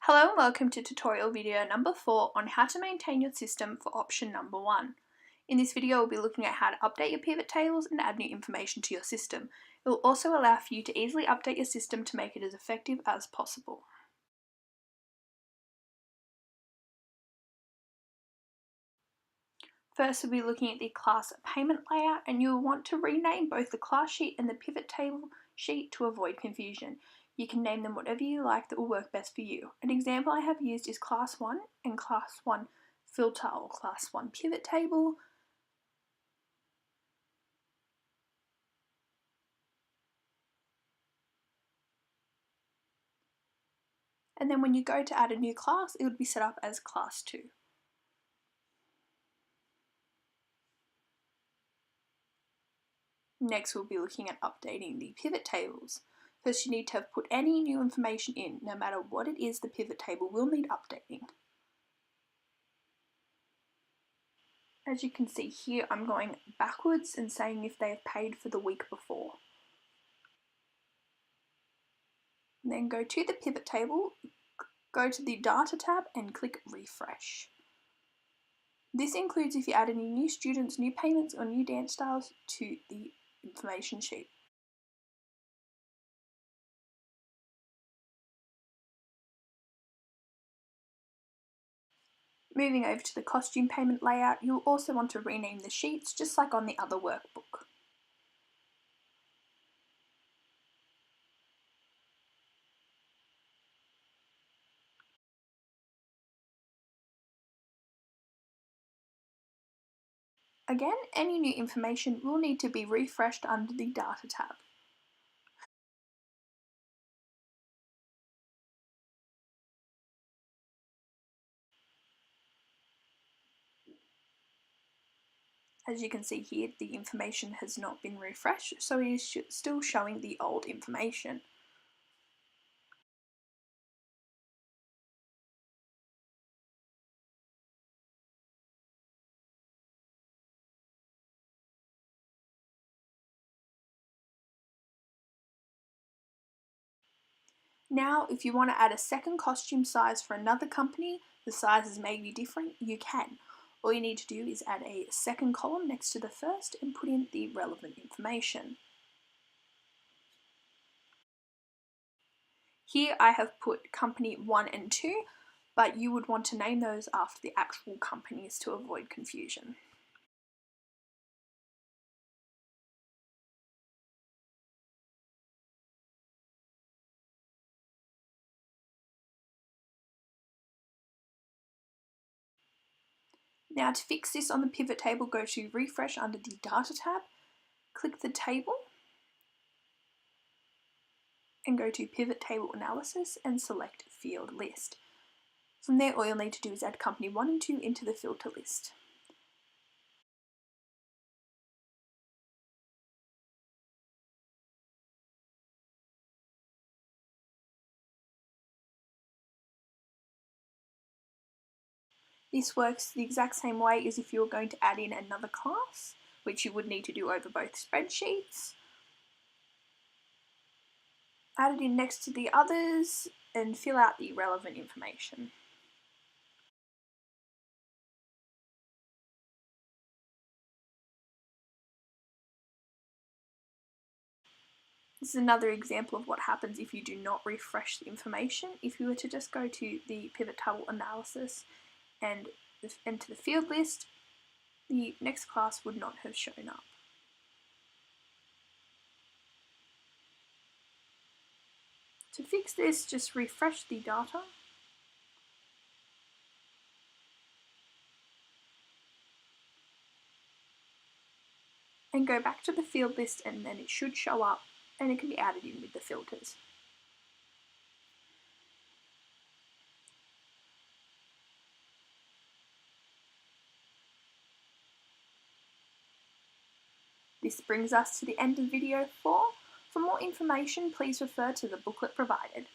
Hello and welcome to tutorial video number 4 on how to maintain your system for option number 1. In this video we'll be looking at how to update your pivot tables and add new information to your system. It will also allow for you to easily update your system to make it as effective as possible. First we'll be looking at the class payment layout, and you'll want to rename both the class sheet and the pivot table sheet to avoid confusion. You can name them whatever you like that will work best for you. An example I have used is class 1 and class 1 filter or class 1 pivot table. And then when you go to add a new class, it would be set up as class 2. Next we'll be looking at updating the pivot tables. First you need to have put any new information in. No matter what it is, the pivot table will need updating. As you can see here, I'm going backwards and saying if they have paid for the week before. And then go to the pivot table, go to the data tab and click refresh. This includes if you add any new students, new payments or new dance styles to the information sheet. Moving over to the costume payment layout, you'll also want to rename the sheets just like on the other workbook. Again, any new information will need to be refreshed under the data tab. As you can see here, the information has not been refreshed, so it is still showing the old information. Now, if you want to add a second costume size for another company, the sizes may be different, you can. All you need to do is add a second column next to the first and put in the relevant information. Here I have put company 1 and 2, but you would want to name those after the actual companies to avoid confusion. Now to fix this on the pivot table, go to refresh under the data tab, click the table and go to pivot table analysis and select field list. From there all you'll need to do is add company 1 and 2 into the filter list. This works the exact same way as if you were going to add in another class, which you would need to do over both spreadsheets. Add it in next to the others and fill out the relevant information. This is another example of what happens if you do not refresh the information. If you were to just go to the pivot table analysis and enter the field list, the next class would not have shown up. To fix this, just refresh the data and go back to the field list, and then it should show up and it can be added in with the filters. This brings us to the end of video 4. For more information, please refer to the booklet provided.